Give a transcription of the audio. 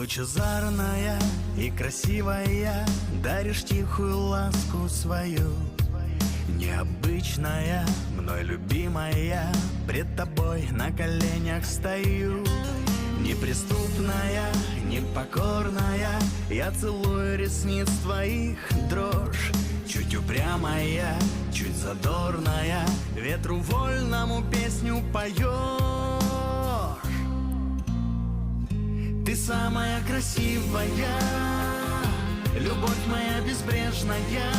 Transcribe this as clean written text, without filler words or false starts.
Лучезарная и красивая, даришь тихую ласку свою. Необычная, мной любимая, пред тобой на коленях стою. Неприступная, непокорная, я целую ресниц твоих дрожь. Чуть упрямая, чуть задорная, ветру вольному песню поешь. Ты самая красивая, любовь моя безбрежная.